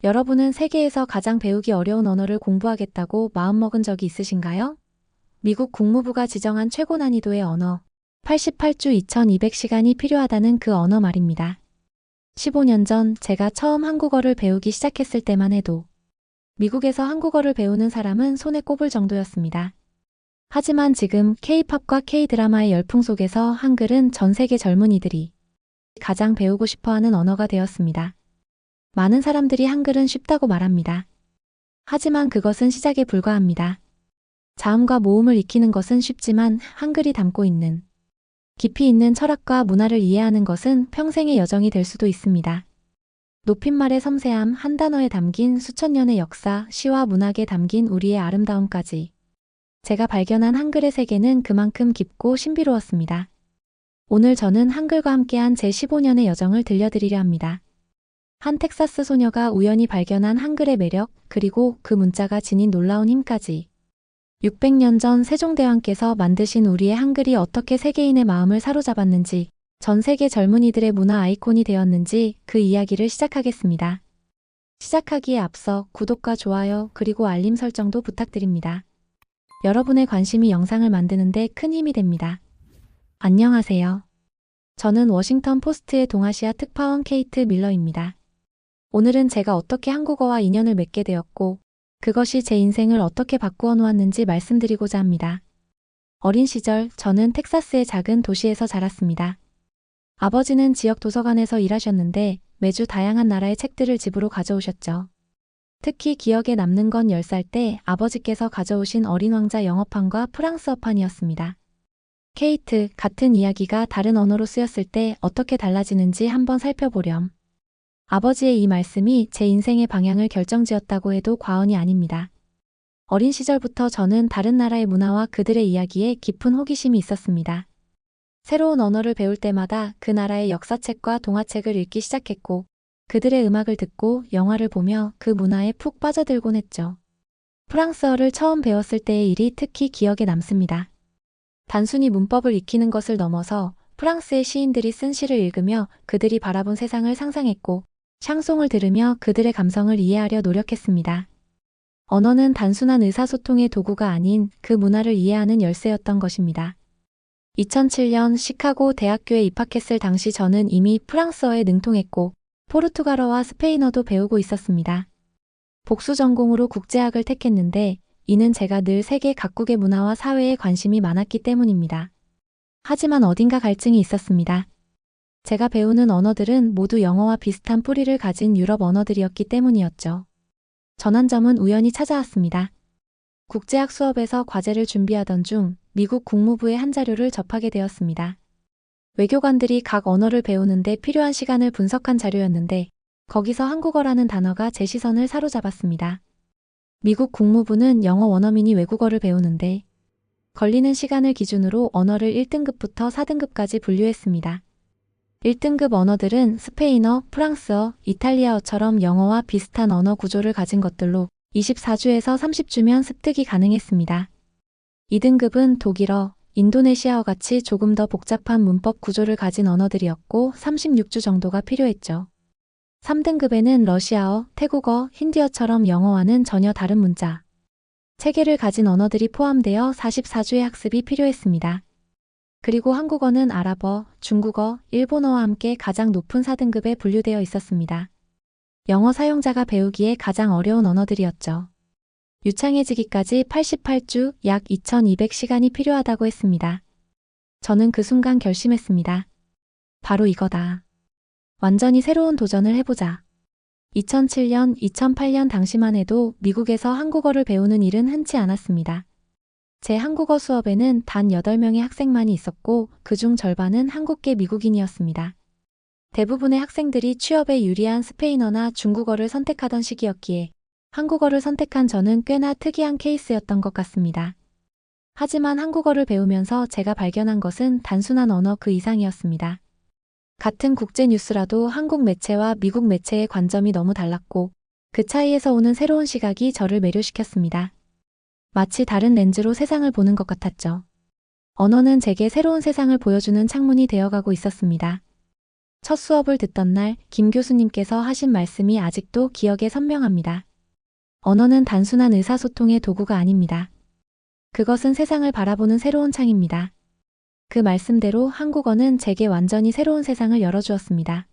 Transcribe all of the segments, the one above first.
여러분은 세계에서 가장 배우기 어려운 언어를 공부하겠다고 마음먹은 적이 있으신가요? 미국 국무부가 지정한 최고 난이도의 언어, 88주 2200시간이 필요하다는 그 언어 말입니다. 15년 전 제가 처음 한국어를 배우기 시작했을 때만 해도 미국에서 한국어를 배우는 사람은 손에 꼽을 정도였습니다. 하지만 지금 K-팝과 K-드라마의 열풍 속에서 한글은 전 세계 젊은이들이 가장 배우고 싶어하는 언어가 되었습니다. 많은 사람들이 한글은 쉽다고 말합니다. 하지만 그것은 시작에 불과합니다. 자음과 모음을 익히는 것은 쉽지만 한글이 담고 있는 깊이 있는 철학과 문화를 이해하는 것은 평생의 여정이 될 수도 있습니다. 높임말의 섬세함, 한 단어에 담긴 수천 년의 역사, 시와 문학에 담긴 우리의 아름다움까지 제가 발견한 한글의 세계는 그만큼 깊고 신비로웠습니다. 오늘 저는 한글과 함께한 제 15년의 여정을 들려드리려 합니다. 한 텍사스 소녀가 우연히 발견한 한글의 매력, 그리고 그 문자가 지닌 놀라운 힘까지 600년 전 세종대왕께서 만드신 우리의 한글이 어떻게 세계인의 마음을 사로잡았는지, 전 세계 젊은이들의 문화 아이콘이 되었는지 그 이야기를 시작하겠습니다. 시작하기에 앞서 구독과 좋아요 그리고 알림 설정도 부탁드립니다. 여러분의 관심이 영상을 만드는데 큰 힘이 됩니다. 안녕하세요. 저는 워싱턴 포스트의 동아시아 특파원 케이트 밀러입니다. 오늘은 제가 어떻게 한국어와 인연을 맺게 되었고 그것이 제 인생을 어떻게 바꾸어 놓았는지 말씀드리고자 합니다. 어린 시절 저는 텍사스의 작은 도시에서 자랐습니다. 아버지는 지역 도서관에서 일하셨는데 매주 다양한 나라의 책들을 집으로 가져오셨죠. 특히 기억에 남는 건 10살 때 아버지께서 가져오신 어린 왕자 영어판과 프랑스어판이었습니다. 케이트, 같은 이야기가 다른 언어로 쓰였을 때 어떻게 달라지는지 한번 살펴보렴. 아버지의 이 말씀이 제 인생의 방향을 결정지었다고 해도 과언이 아닙니다. 어린 시절부터 저는 다른 나라의 문화와 그들의 이야기에 깊은 호기심이 있었습니다. 새로운 언어를 배울 때마다 그 나라의 역사책과 동화책을 읽기 시작했고 그들의 음악을 듣고 영화를 보며 그 문화에 푹 빠져들곤 했죠. 프랑스어를 처음 배웠을 때의 일이 특히 기억에 남습니다. 단순히 문법을 익히는 것을 넘어서 프랑스의 시인들이 쓴 시를 읽으며 그들이 바라본 세상을 상상했고 샹송을 들으며 그들의 감성을 이해하려 노력했습니다. 언어는 단순한 의사소통의 도구가 아닌 그 문화를 이해하는 열쇠였던 것입니다. 2007년 시카고 대학교에 입학했을 당시 저는 이미 프랑스어에 능통했고 포르투갈어와 스페인어도 배우고 있었습니다. 복수 전공으로 국제학을 택했는데 이는 제가 늘 세계 각국의 문화와 사회에 관심이 많았기 때문입니다. 하지만 어딘가 갈증이 있었습니다. 제가 배우는 언어들은 모두 영어와 비슷한 뿌리를 가진 유럽 언어들이었기 때문이었죠. 전환점은 우연히 찾아왔습니다. 국제학 수업에서 과제를 준비하던 중 미국 국무부의 한 자료를 접하게 되었습니다. 외교관들이 각 언어를 배우는데 필요한 시간을 분석한 자료였는데 거기서 한국어라는 단어가 제 시선을 사로잡았습니다. 미국 국무부는 영어 원어민이 외국어를 배우는데 걸리는 시간을 기준으로 언어를 1등급부터 4등급까지 분류했습니다. 1등급 언어들은 스페인어, 프랑스어, 이탈리아어처럼 영어와 비슷한 언어 구조를 가진 것들로 24주에서 30주면 습득이 가능했습니다. 2등급은 독일어, 인도네시아어 같이 조금 더 복잡한 문법 구조를 가진 언어들이었고 36주 정도가 필요했죠. 3등급에는 러시아어, 태국어, 힌디어처럼 영어와는 전혀 다른 문자, 체계를 가진 언어들이 포함되어 44주의 학습이 필요했습니다. 그리고 한국어는 아랍어, 중국어, 일본어와 함께 가장 높은 4등급에 분류되어 있었습니다. 영어 사용자가 배우기에 가장 어려운 언어들이었죠. 유창해지기까지 88주, 약 2200시간이 필요하다고 했습니다. 저는 그 순간 결심했습니다. 바로 이거다. 완전히 새로운 도전을 해보자. 2007년, 2008년 당시만 해도 미국에서 한국어를 배우는 일은 흔치 않았습니다. 제 한국어 수업에는 단 8명의 학생만이 있었고 그중 절반은 한국계 미국인이었습니다. 대부분의 학생들이 취업에 유리한 스페인어나 중국어를 선택하던 시기였기에 한국어를 선택한 저는 꽤나 특이한 케이스였던 것 같습니다. 하지만 한국어를 배우면서 제가 발견한 것은 단순한 언어 그 이상이었습니다. 같은 국제 뉴스라도 한국 매체와 미국 매체의 관점이 너무 달랐고 그 차이에서 오는 새로운 시각이 저를 매료시켰습니다. 마치 다른 렌즈로 세상을 보는 것 같았죠. 언어는 제게 새로운 세상을 보여주는 창문이 되어가고 있었습니다. 첫 수업을 듣던 날 김 교수님께서 하신 말씀이 아직도 기억에 선명합니다. 언어는 단순한 의사소통의 도구가 아닙니다. 그것은 세상을 바라보는 새로운 창입니다. 그 말씀대로 한국어는 제게 완전히 새로운 세상을 열어주었습니다.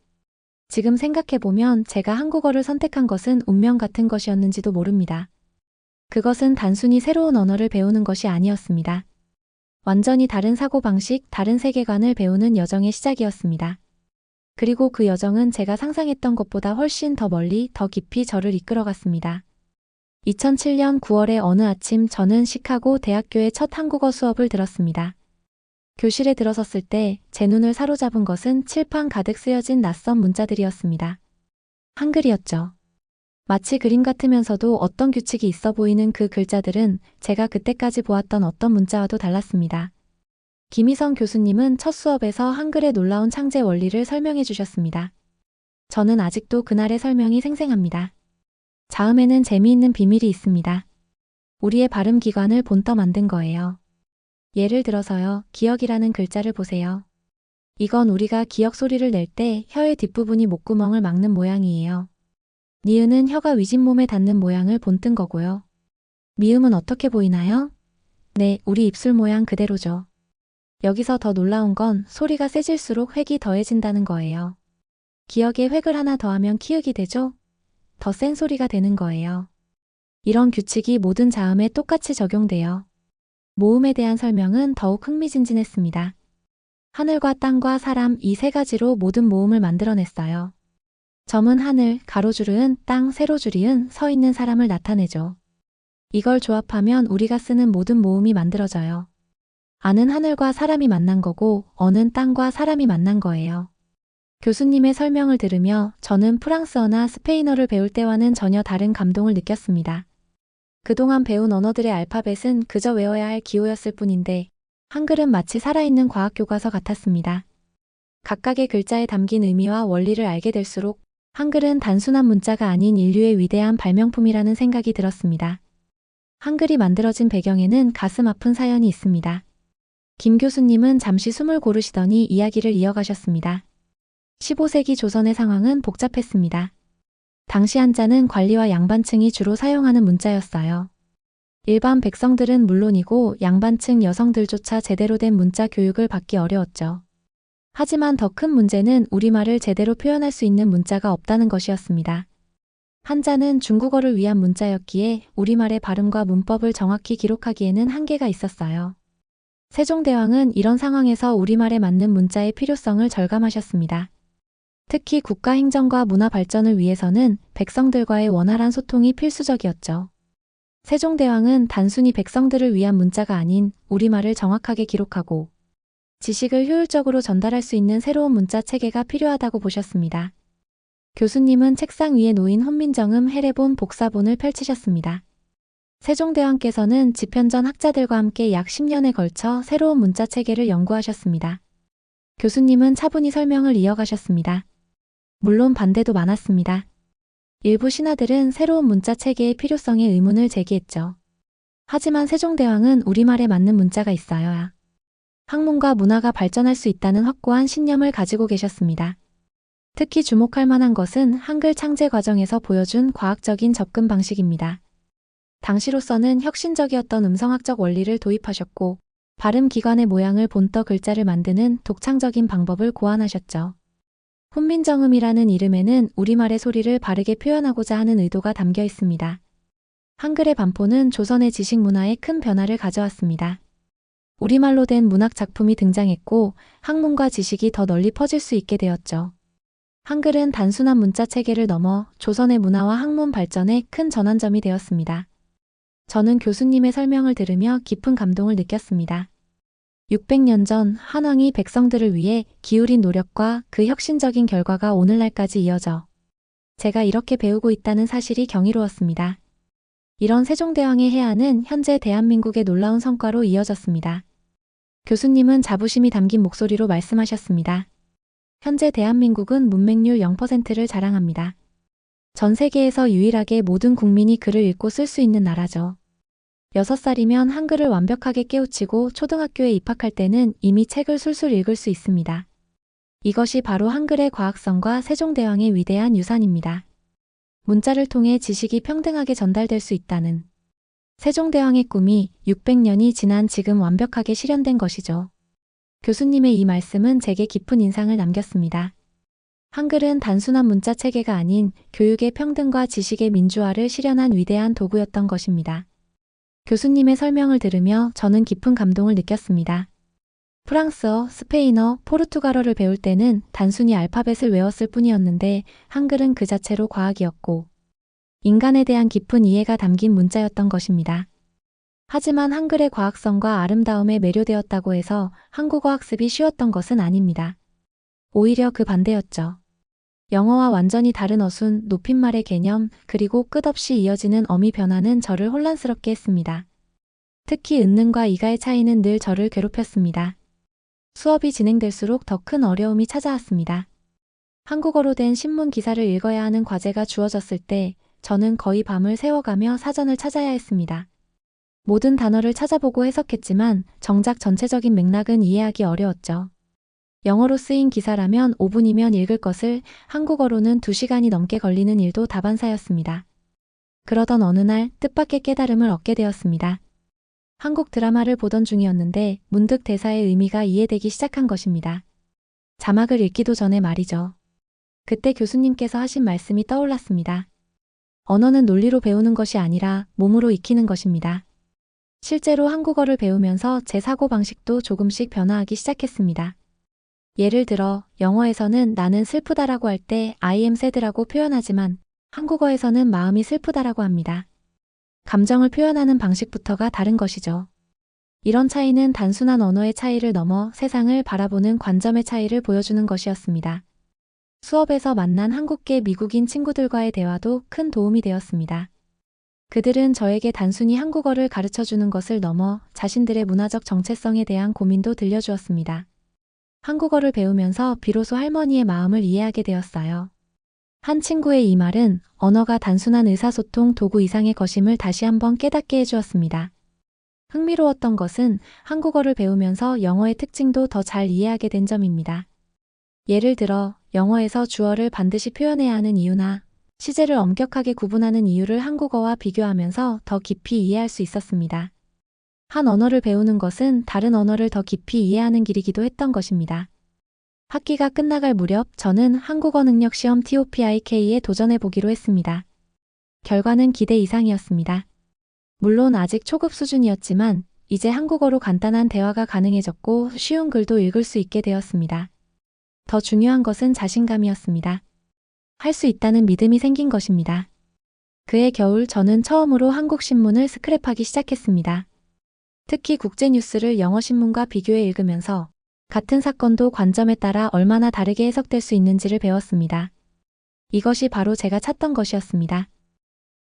지금 생각해보면 제가 한국어를 선택한 것은 운명 같은 것이었는지도 모릅니다. 그것은 단순히 새로운 언어를 배우는 것이 아니었습니다. 완전히 다른 사고방식, 다른 세계관을 배우는 여정의 시작이었습니다. 그리고 그 여정은 제가 상상했던 것보다 훨씬 더 멀리, 더 깊이 저를 이끌어갔습니다. 2007년 9월의 어느 아침 저는 시카고 대학교의 첫 한국어 수업을 들었습니다. 교실에 들어섰을 때 제 눈을 사로잡은 것은 칠판 가득 쓰여진 낯선 문자들이었습니다. 한글이었죠. 마치 그림 같으면서도 어떤 규칙이 있어 보이는 그 글자들은 제가 그때까지 보았던 어떤 문자와도 달랐습니다. 김희성 교수님은 첫 수업에서 한글의 놀라운 창제 원리를 설명해 주셨습니다. 저는 아직도 그날의 설명이 생생합니다. 자음에는 재미있는 비밀이 있습니다. 우리의 발음 기관을 본떠 만든 거예요. 예를 들어서요, 기억이라는 글자를 보세요. 이건 우리가 기억 소리를 낼 때 혀의 뒷부분이 목구멍을 막는 모양이에요. 니은은 혀가 위진몸에 닿는 모양을 본뜬 거고요. 미음은 어떻게 보이나요? 네, 우리 입술 모양 그대로죠. 여기서 더 놀라운 건 소리가 세질수록 획이 더해진다는 거예요. 기억에 획을 하나 더하면 키읔이 되죠? 더 센 소리가 되는 거예요. 이런 규칙이 모든 자음에 똑같이 적용돼요. 모음에 대한 설명은 더욱 흥미진진했습니다. 하늘과 땅과 사람 이 세 가지로 모든 모음을 만들어냈어요. 점은 하늘, 가로줄은 땅, 세로줄이은 서 있는 사람을 나타내죠. 이걸 조합하면 우리가 쓰는 모든 모음이 만들어져요. 아는 하늘과 사람이 만난 거고 어는 땅과 사람이 만난 거예요. 교수님의 설명을 들으며 저는 프랑스어나 스페인어를 배울 때와는 전혀 다른 감동을 느꼈습니다. 그동안 배운 언어들의 알파벳은 그저 외워야 할 기호였을 뿐인데 한글은 마치 살아있는 과학교과서 같았습니다. 각각의 글자에 담긴 의미와 원리를 알게 될수록 한글은 단순한 문자가 아닌 인류의 위대한 발명품이라는 생각이 들었습니다. 한글이 만들어진 배경에는 가슴 아픈 사연이 있습니다. 김 교수님은 잠시 숨을 고르시더니 이야기를 이어가셨습니다. 15세기 조선의 상황은 복잡했습니다. 당시 한자는 관리와 양반층이 주로 사용하는 문자였어요. 일반 백성들은 물론이고 양반층 여성들조차 제대로 된 문자 교육을 받기 어려웠죠. 하지만 더 큰 문제는 우리말을 제대로 표현할 수 있는 문자가 없다는 것이었습니다. 한자는 중국어를 위한 문자였기에 우리말의 발음과 문법을 정확히 기록하기에는 한계가 있었어요. 세종대왕은 이런 상황에서 우리말에 맞는 문자의 필요성을 절감하셨습니다. 특히 국가 행정과 문화 발전을 위해서는 백성들과의 원활한 소통이 필수적이었죠. 세종대왕은 단순히 백성들을 위한 문자가 아닌 우리말을 정확하게 기록하고 지식을 효율적으로 전달할 수 있는 새로운 문자 체계가 필요하다고 보셨습니다. 교수님은 책상 위에 놓인 훈민정음 해례본 복사본을 펼치셨습니다. 세종대왕께서는 집현전 학자들과 함께 약 10년에 걸쳐 새로운 문자 체계를 연구하셨습니다. 교수님은 차분히 설명을 이어가셨습니다. 물론 반대도 많았습니다. 일부 신하들은 새로운 문자 체계의 필요성에 의문을 제기했죠. 하지만 세종대왕은 우리말에 맞는 문자가 있어야 학문과 문화가 발전할 수 있다는 확고한 신념을 가지고 계셨습니다. 특히 주목할 만한 것은 한글 창제 과정에서 보여준 과학적인 접근 방식입니다. 당시로서는 혁신적이었던 음성학적 원리를 도입하셨고 발음 기관의 모양을 본떠 글자를 만드는 독창적인 방법을 고안하셨죠. 훈민정음이라는 이름에는 우리말의 소리를 바르게 표현하고자 하는 의도가 담겨 있습니다. 한글의 반포는 조선의 지식 문화에 큰 변화를 가져왔습니다. 우리말로 된 문학 작품이 등장했고 학문과 지식이 더 널리 퍼질 수 있게 되었죠. 한글은 단순한 문자 체계를 넘어 조선의 문화와 학문 발전에 큰 전환점이 되었습니다. 저는 교수님의 설명을 들으며 깊은 감동을 느꼈습니다. 600년 전 한왕이 백성들을 위해 기울인 노력과 그 혁신적인 결과가 오늘날까지 이어져 제가 이렇게 배우고 있다는 사실이 경이로웠습니다. 이런 세종대왕의 해안은 현재 대한민국의 놀라운 성과로 이어졌습니다. 교수님은 자부심이 담긴 목소리로 말씀하셨습니다. 현재 대한민국은 문맹률 0%를 자랑합니다. 전 세계에서 유일하게 모든 국민이 글을 읽고 쓸 수 있는 나라죠. 6살이면 한글을 완벽하게 깨우치고 초등학교에 입학할 때는 이미 책을 술술 읽을 수 있습니다. 이것이 바로 한글의 과학성과 세종대왕의 위대한 유산입니다. 문자를 통해 지식이 평등하게 전달될 수 있다는 세종대왕의 꿈이 600년이 지난 지금 완벽하게 실현된 것이죠. 교수님의 이 말씀은 제게 깊은 인상을 남겼습니다. 한글은 단순한 문자 체계가 아닌 교육의 평등과 지식의 민주화를 실현한 위대한 도구였던 것입니다. 교수님의 설명을 들으며 저는 깊은 감동을 느꼈습니다. 프랑스어, 스페인어, 포르투갈어를 배울 때는 단순히 알파벳을 외웠을 뿐이었는데 한글은 그 자체로 과학이었고 인간에 대한 깊은 이해가 담긴 문자였던 것입니다. 하지만 한글의 과학성과 아름다움에 매료되었다고 해서 한국어 학습이 쉬웠던 것은 아닙니다. 오히려 그 반대였죠. 영어와 완전히 다른 어순, 높임말의 개념, 그리고 끝없이 이어지는 어미 변화는 저를 혼란스럽게 했습니다. 특히 은능과 이가의 차이는 늘 저를 괴롭혔습니다. 수업이 진행될수록 더 큰 어려움이 찾아왔습니다. 한국어로 된 신문 기사를 읽어야 하는 과제가 주어졌을 때 저는 거의 밤을 새워가며 사전을 찾아야 했습니다. 모든 단어를 찾아보고 해석했지만 정작 전체적인 맥락은 이해하기 어려웠죠. 영어로 쓰인 기사라면 5분이면 읽을 것을 한국어로는 2시간이 넘게 걸리는 일도 다반사였습니다. 그러던 어느 날 뜻밖의 깨달음을 얻게 되었습니다. 한국 드라마를 보던 중이었는데 문득 대사의 의미가 이해되기 시작한 것입니다. 자막을 읽기도 전에 말이죠. 그때 교수님께서 하신 말씀이 떠올랐습니다. 언어는 논리로 배우는 것이 아니라 몸으로 익히는 것입니다. 실제로 한국어를 배우면서 제 사고방식도 조금씩 변화하기 시작했습니다. 예를 들어 영어에서는 나는 슬프다라고 할 때 I am sad라고 표현하지만 한국어에서는 마음이 슬프다라고 합니다. 감정을 표현하는 방식부터가 다른 것이죠. 이런 차이는 단순한 언어의 차이를 넘어 세상을 바라보는 관점의 차이를 보여주는 것이었습니다. 수업에서 만난 한국계 미국인 친구들과의 대화도 큰 도움이 되었습니다. 그들은 저에게 단순히 한국어를 가르쳐주는 것을 넘어 자신들의 문화적 정체성에 대한 고민도 들려주었습니다. 한국어를 배우면서 비로소 할머니의 마음을 이해하게 되었어요. 한 친구의 이 말은 언어가 단순한 의사소통 도구 이상의 것임을 다시 한번 깨닫게 해주었습니다. 흥미로웠던 것은 한국어를 배우면서 영어의 특징도 더 잘 이해하게 된 점입니다. 예를 들어 영어에서 주어를 반드시 표현해야 하는 이유나 시제를 엄격하게 구분하는 이유를 한국어와 비교하면서 더 깊이 이해할 수 있었습니다. 한 언어를 배우는 것은 다른 언어를 더 깊이 이해하는 길이기도 했던 것입니다. 학기가 끝나갈 무렵 저는 한국어 능력 시험 TOPIK에 도전해 보기로 했습니다. 결과는 기대 이상이었습니다. 물론 아직 초급 수준이었지만 이제 한국어로 간단한 대화가 가능해졌고 쉬운 글도 읽을 수 있게 되었습니다. 더 중요한 것은 자신감이었습니다. 할 수 있다는 믿음이 생긴 것입니다. 그해 겨울 저는 처음으로 한국 신문을 스크랩하기 시작했습니다. 특히 국제뉴스를 영어 신문과 비교해 읽으면서 같은 사건도 관점에 따라 얼마나 다르게 해석될 수 있는지를 배웠습니다. 이것이 바로 제가 찾던 것이었습니다.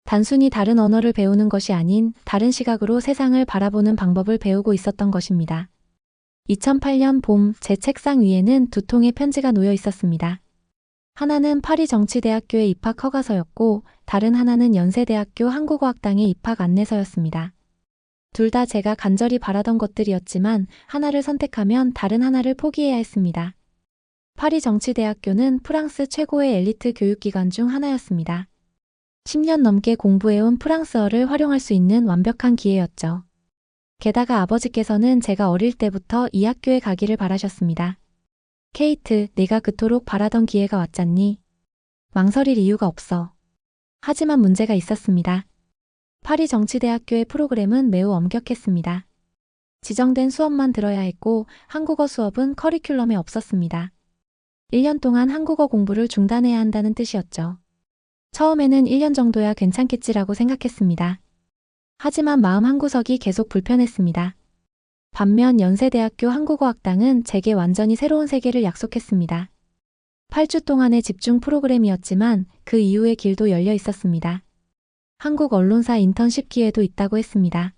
단순히 다른 언어를 배우는 것이 아닌 다른 시각으로 세상을 바라보는 방법을 배우고 있었던 것입니다. 2008년 봄 제 책상 위에는 두 통의 편지가 놓여 있었습니다. 하나는 파리 정치대학교에 입학 허가서였고 다른 하나는 연세대학교 한국어학당에 입학 안내서였습니다. 둘 다 제가 간절히 바라던 것들이었지만 하나를 선택하면 다른 하나를 포기해야 했습니다. 파리 정치대학교는 프랑스 최고의 엘리트 교육기관 중 하나였습니다. 10년 넘게 공부해온 프랑스어를 활용할 수 있는 완벽한 기회였죠. 게다가 아버지께서는 제가 어릴 때부터 이 학교에 가기를 바라셨습니다. 케이트, 내가 그토록 바라던 기회가 왔잖니? 망설일 이유가 없어. 하지만 문제가 있었습니다. 파리 정치대학교의 프로그램은 매우 엄격했습니다. 지정된 수업만 들어야 했고 한국어 수업은 커리큘럼에 없었습니다. 1년 동안 한국어 공부를 중단해야 한다는 뜻이었죠. 처음에는 1년 정도야 괜찮겠지라고 생각했습니다. 하지만 마음 한구석이 계속 불편했습니다. 반면 연세대학교 한국어학당은 제게 완전히 새로운 세계를 약속했습니다. 8주 동안의 집중 프로그램이었지만 그 이후의 길도 열려 있었습니다. 한국 언론사 인턴십 기회도 있다고 했습니다.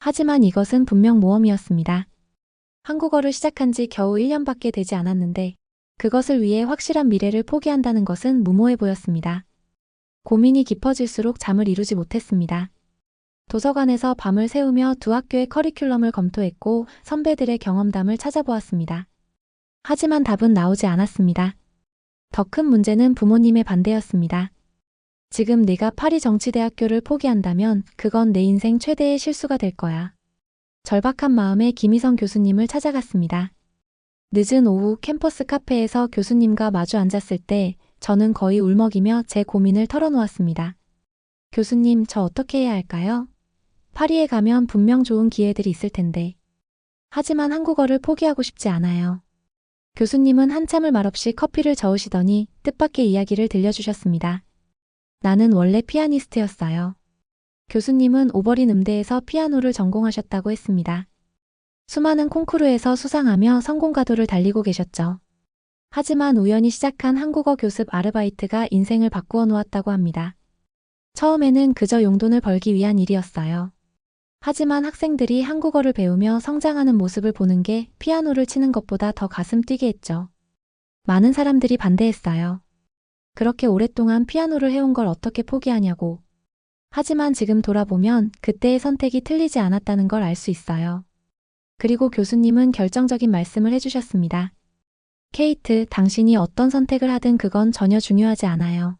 하지만 이것은 분명 모험이었습니다. 한국어를 시작한 지 겨우 1년밖에 되지 않았는데 그것을 위해 확실한 미래를 포기한다는 것은 무모해 보였습니다. 고민이 깊어질수록 잠을 이루지 못했습니다. 도서관에서 밤을 새우며 두 학교의 커리큘럼을 검토했고 선배들의 경험담을 찾아보았습니다. 하지만 답은 나오지 않았습니다. 더 큰 문제는 부모님의 반대였습니다. 지금 네가 파리 정치대학교를 포기한다면 그건 내 인생 최대의 실수가 될 거야. 절박한 마음에 김희성 교수님을 찾아갔습니다. 늦은 오후 캠퍼스 카페에서 교수님과 마주 앉았을 때 저는 거의 울먹이며 제 고민을 털어놓았습니다. 교수님, 저 어떻게 해야 할까요? 파리에 가면 분명 좋은 기회들이 있을 텐데. 하지만 한국어를 포기하고 싶지 않아요. 교수님은 한참을 말없이 커피를 저으시더니 뜻밖의 이야기를 들려주셨습니다. 나는 원래 피아니스트였어요. 교수님은 오버린 음대에서 피아노를 전공하셨다고 했습니다. 수많은 콩쿠르에서 수상하며 성공가도를 달리고 계셨죠. 하지만 우연히 시작한 한국어 교습 아르바이트가 인생을 바꾸어 놓았다고 합니다. 처음에는 그저 용돈을 벌기 위한 일이었어요. 하지만 학생들이 한국어를 배우며 성장하는 모습을 보는 게 피아노를 치는 것보다 더 가슴 뛰게 했죠. 많은 사람들이 반대했어요. 그렇게 오랫동안 피아노를 해온 걸 어떻게 포기하냐고. 하지만 지금 돌아보면 그때의 선택이 틀리지 않았다는 걸 알 수 있어요. 그리고 교수님은 결정적인 말씀을 해주셨습니다. 케이트, 당신이 어떤 선택을 하든 그건 전혀 중요하지 않아요.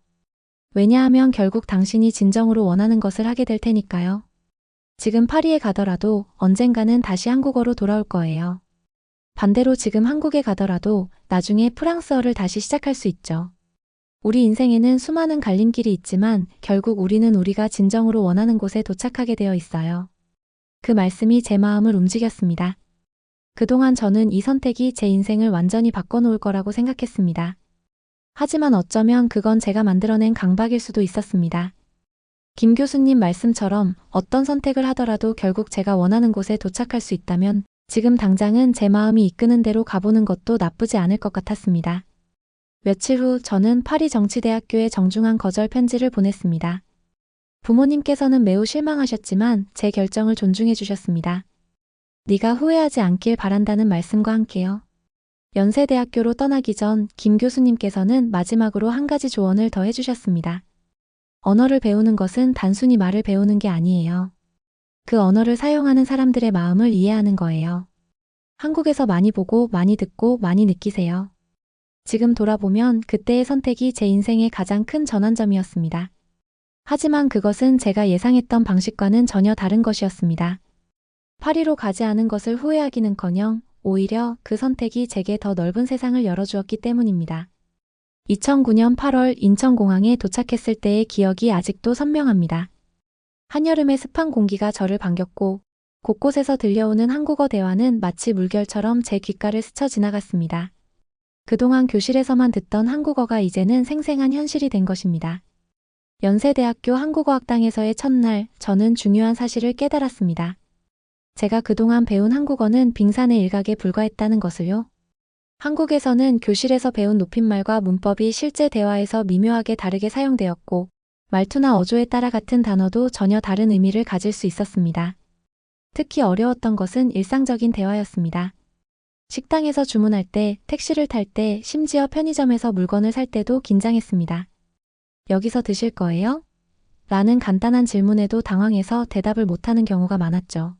왜냐하면 결국 당신이 진정으로 원하는 것을 하게 될 테니까요. 지금 파리에 가더라도 언젠가는 다시 한국어로 돌아올 거예요. 반대로 지금 한국에 가더라도 나중에 프랑스어를 다시 시작할 수 있죠. 우리 인생에는 수많은 갈림길이 있지만 결국 우리는 우리가 진정으로 원하는 곳에 도착하게 되어 있어요. 그 말씀이 제 마음을 움직였습니다. 그동안 저는 이 선택이 제 인생을 완전히 바꿔놓을 거라고 생각했습니다. 하지만 어쩌면 그건 제가 만들어낸 강박일 수도 있었습니다. 김 교수님 말씀처럼 어떤 선택을 하더라도 결국 제가 원하는 곳에 도착할 수 있다면 지금 당장은 제 마음이 이끄는 대로 가보는 것도 나쁘지 않을 것 같았습니다. 며칠 후 저는 파리 정치대학교에 정중한 거절 편지를 보냈습니다. 부모님께서는 매우 실망하셨지만 제 결정을 존중해 주셨습니다. 네가 후회하지 않길 바란다는 말씀과 함께요. 연세대학교로 떠나기 전 김 교수님께서는 마지막으로 한 가지 조언을 더 해주셨습니다. 언어를 배우는 것은 단순히 말을 배우는 게 아니에요. 그 언어를 사용하는 사람들의 마음을 이해하는 거예요. 한국에서 많이 보고 많이 듣고 많이 느끼세요. 지금 돌아보면 그때의 선택이 제 인생의 가장 큰 전환점이었습니다. 하지만 그것은 제가 예상했던 방식과는 전혀 다른 것이었습니다. 파리로 가지 않은 것을 후회하기는커녕 오히려 그 선택이 제게 더 넓은 세상을 열어주었기 때문입니다. 2009년 8월 인천공항에 도착했을 때의 기억이 아직도 선명합니다. 한여름의 습한 공기가 저를 반겼고 곳곳에서 들려오는 한국어 대화는 마치 물결처럼 제 귓가를 스쳐 지나갔습니다. 그동안 교실에서만 듣던 한국어가 이제는 생생한 현실이 된 것입니다. 연세대학교 한국어학당에서의 첫날, 저는 중요한 사실을 깨달았습니다. 제가 그동안 배운 한국어는 빙산의 일각에 불과했다는 것을요. 한국에서는 교실에서 배운 높임말과 문법이 실제 대화에서 미묘하게 다르게 사용되었고 말투나 어조에 따라 같은 단어도 전혀 다른 의미를 가질 수 있었습니다. 특히 어려웠던 것은 일상적인 대화였습니다. 식당에서 주문할 때, 택시를 탈 때, 심지어 편의점에서 물건을 살 때도 긴장했습니다. 여기서 드실 거예요? 라는 간단한 질문에도 당황해서 대답을 못하는 경우가 많았죠.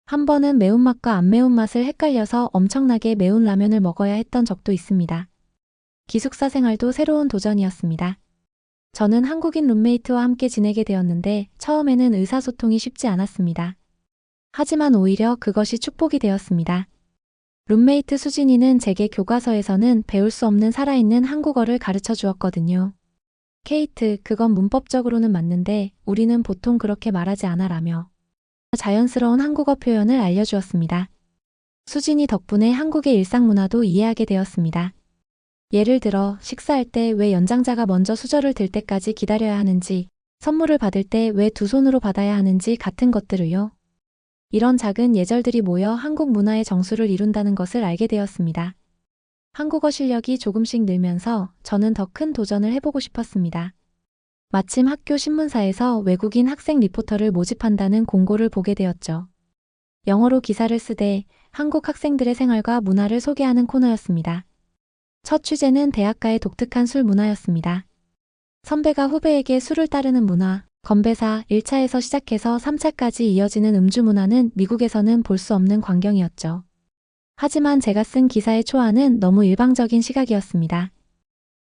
한 번은 매운맛과 안 매운맛을 헷갈려서 엄청나게 매운 라면을 먹어야 했던 적도 있습니다. 기숙사 생활도 새로운 도전이었습니다. 저는 한국인 룸메이트와 함께 지내게 되었는데 처음에는 의사소통이 쉽지 않았습니다. 하지만 오히려 그것이 축복이 되었습니다. 룸메이트 수진이는 제게 교과서에서는 배울 수 없는 살아있는 한국어를 가르쳐 주었거든요. 케이트, 그건 문법적으로는 맞는데 우리는 보통 그렇게 말하지 않아라며 자연스러운 한국어 표현을 알려주었습니다. 수진이 덕분에 한국의 일상 문화도 이해하게 되었습니다. 예를 들어 식사할 때 왜 연장자가 먼저 수저를 들 때까지 기다려야 하는지, 선물을 받을 때 왜 두 손으로 받아야 하는지 같은 것들을요. 이런 작은 예절들이 모여 한국 문화의 정수를 이룬다는 것을 알게 되었습니다. 한국어 실력이 조금씩 늘면서 저는 더 큰 도전을 해보고 싶었습니다. 마침 학교 신문사에서 외국인 학생 리포터를 모집한다는 공고를 보게 되었죠. 영어로 기사를 쓰되 한국 학생들의 생활과 문화를 소개하는 코너였습니다. 첫 취재는 대학가의 독특한 술 문화였습니다. 선배가 후배에게 술을 따르는 문화, 건배사 1차에서 시작해서 3차까지 이어지는 음주 문화는 미국에서는 볼 수 없는 광경이었죠. 하지만 제가 쓴 기사의 초안은 너무 일방적인 시각이었습니다.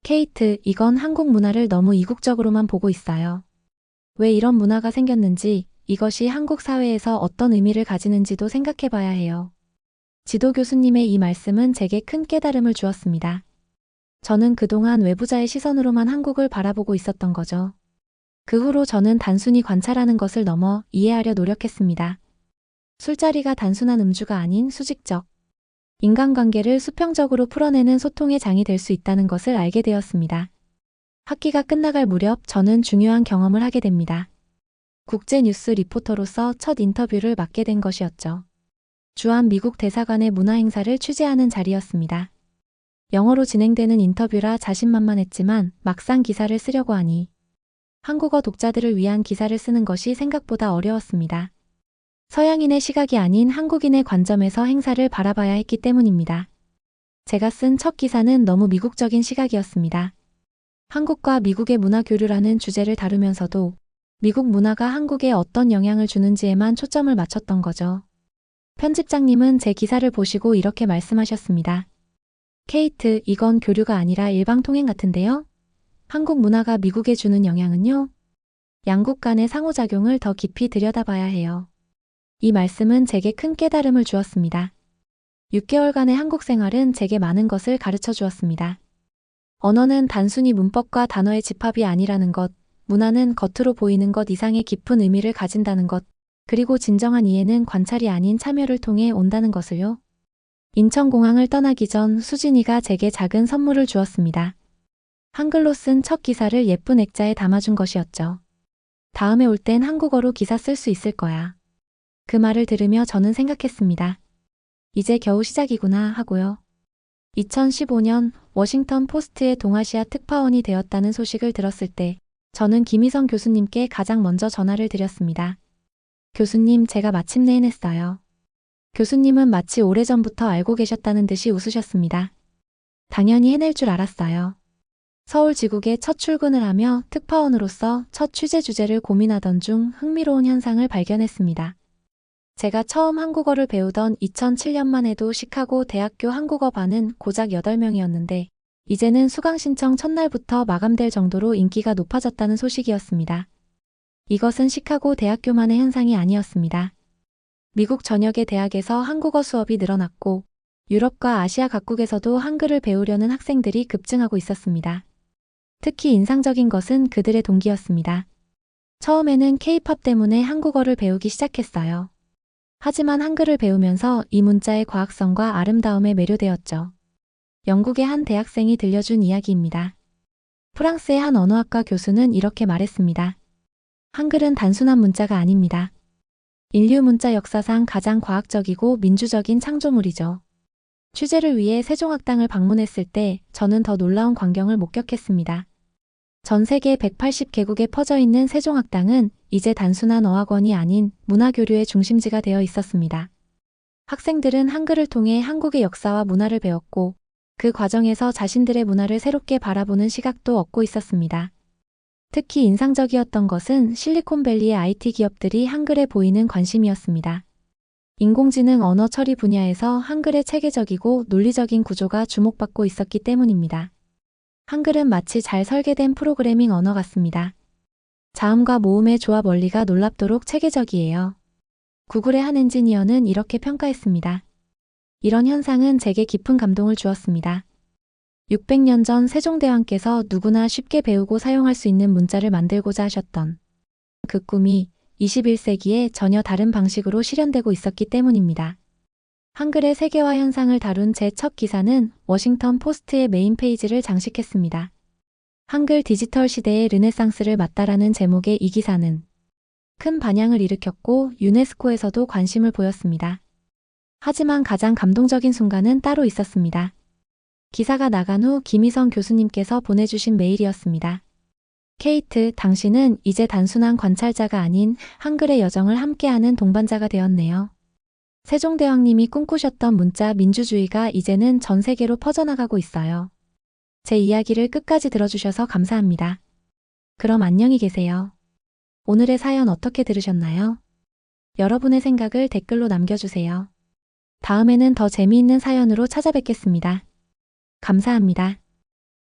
케이트, 이건 한국 문화를 너무 이국적으로만 보고 있어요. 왜 이런 문화가 생겼는지, 이것이 한국 사회에서 어떤 의미를 가지는지도 생각해 봐야 해요. 지도 교수님의 이 말씀은 제게 큰 깨달음을 주었습니다. 저는 그동안 외부자의 시선으로만 한국을 바라보고 있었던 거죠. 그 후로 저는 단순히 관찰하는 것을 넘어 이해하려 노력했습니다. 술자리가 단순한 음주가 아닌 수직적, 인간관계를 수평적으로 풀어내는 소통의 장이 될 수 있다는 것을 알게 되었습니다. 학기가 끝나갈 무렵 저는 중요한 경험을 하게 됩니다. 국제뉴스 리포터로서 첫 인터뷰를 맡게 된 것이었죠. 주한 미국 대사관의 문화행사를 취재하는 자리였습니다. 영어로 진행되는 인터뷰라 자신만만했지만 막상 기사를 쓰려고 하니 한국어 독자들을 위한 기사를 쓰는 것이 생각보다 어려웠습니다. 서양인의 시각이 아닌 한국인의 관점에서 행사를 바라봐야 했기 때문입니다. 제가 쓴 첫 기사는 너무 미국적인 시각이었습니다. 한국과 미국의 문화 교류라는 주제를 다루면서도 미국 문화가 한국에 어떤 영향을 주는지에만 초점을 맞췄던 거죠. 편집장님은 제 기사를 보시고 이렇게 말씀하셨습니다. 케이트, 이건 교류가 아니라 일방통행 같은데요? 한국 문화가 미국에 주는 영향은요? 양국 간의 상호작용을 더 깊이 들여다봐야 해요. 이 말씀은 제게 큰 깨달음을 주었습니다. 6개월간의 한국 생활은 제게 많은 것을 가르쳐 주었습니다. 언어는 단순히 문법과 단어의 집합이 아니라는 것, 문화는 겉으로 보이는 것 이상의 깊은 의미를 가진다는 것, 그리고 진정한 이해는 관찰이 아닌 참여를 통해 온다는 것을요. 인천공항을 떠나기 전 수진이가 제게 작은 선물을 주었습니다. 한글로 쓴 첫 기사를 예쁜 액자에 담아준 것이었죠. 다음에 올 땐 한국어로 기사 쓸 수 있을 거야. 그 말을 들으며 저는 생각했습니다. 이제 겨우 시작이구나 하고요. 2015년 워싱턴 포스트의 동아시아 특파원이 되었다는 소식을 들었을 때 저는 김희성 교수님께 가장 먼저 전화를 드렸습니다. 교수님, 제가 마침내 해냈어요. 교수님은 마치 오래전부터 알고 계셨다는 듯이 웃으셨습니다. 당연히 해낼 줄 알았어요. 서울지국에 첫 출근을 하며 특파원으로서 첫 취재 주제를 고민하던 중 흥미로운 현상을 발견했습니다. 제가 처음 한국어를 배우던 2007년만 해도 시카고 대학교 한국어반은 고작 8명이었는데 이제는 수강 신청 첫날부터 마감될 정도로 인기가 높아졌다는 소식이었습니다. 이것은 시카고 대학교만의 현상이 아니었습니다. 미국 전역의 대학에서 한국어 수업이 늘어났고 유럽과 아시아 각국에서도 한글을 배우려는 학생들이 급증하고 있었습니다. 특히 인상적인 것은 그들의 동기였습니다. 처음에는 K-팝 때문에 한국어를 배우기 시작했어요. 하지만 한글을 배우면서 이 문자의 과학성과 아름다움에 매료되었죠. 영국의 한 대학생이 들려준 이야기입니다. 프랑스의 한 언어학과 교수는 이렇게 말했습니다. 한글은 단순한 문자가 아닙니다. 인류 문자 역사상 가장 과학적이고 민주적인 창조물이죠. 취재를 위해 세종학당을 방문했을 때 저는 더 놀라운 광경을 목격했습니다. 전 세계 180개국에 퍼져 있는 세종학당은 이제 단순한 어학원이 아닌 문화교류의 중심지가 되어 있었습니다. 학생들은 한글을 통해 한국의 역사와 문화를 배웠고 그 과정에서 자신들의 문화를 새롭게 바라보는 시각도 얻고 있었습니다. 특히 인상적이었던 것은 실리콘밸리의 IT 기업들이 한글에 보이는 관심이었습니다. 인공지능 언어 처리 분야에서 한글의 체계적이고 논리적인 구조가 주목받고 있었기 때문입니다. 한글은 마치 잘 설계된 프로그래밍 언어 같습니다. 자음과 모음의 조합 원리가 놀랍도록 체계적이에요. 구글의 한 엔지니어는 이렇게 평가했습니다. 이런 현상은 제게 깊은 감동을 주었습니다. 600년 전 세종대왕께서 누구나 쉽게 배우고 사용할 수 있는 문자를 만들고자 하셨던 그 꿈이 21세기에 전혀 다른 방식으로 실현되고 있었기 때문입니다. 한글의 세계화 현상을 다룬 제 첫 기사는 워싱턴 포스트의 메인 페이지를 장식했습니다. 한글 디지털 시대의 르네상스를 맞다라는 제목의 이 기사는 큰 반향을 일으켰고 유네스코에서도 관심을 보였습니다. 하지만 가장 감동적인 순간은 따로 있었습니다. 기사가 나간 후 김희성 교수님께서 보내주신 메일이었습니다. 케이트, 당신은 이제 단순한 관찰자가 아닌 한글의 여정을 함께하는 동반자가 되었네요. 세종대왕님이 꿈꾸셨던 문자 민주주의가 이제는 전 세계로 퍼져나가고 있어요. 제 이야기를 끝까지 들어주셔서 감사합니다. 그럼 안녕히 계세요. 오늘의 사연 어떻게 들으셨나요? 여러분의 생각을 댓글로 남겨주세요. 다음에는 더 재미있는 사연으로 찾아뵙겠습니다. 감사합니다.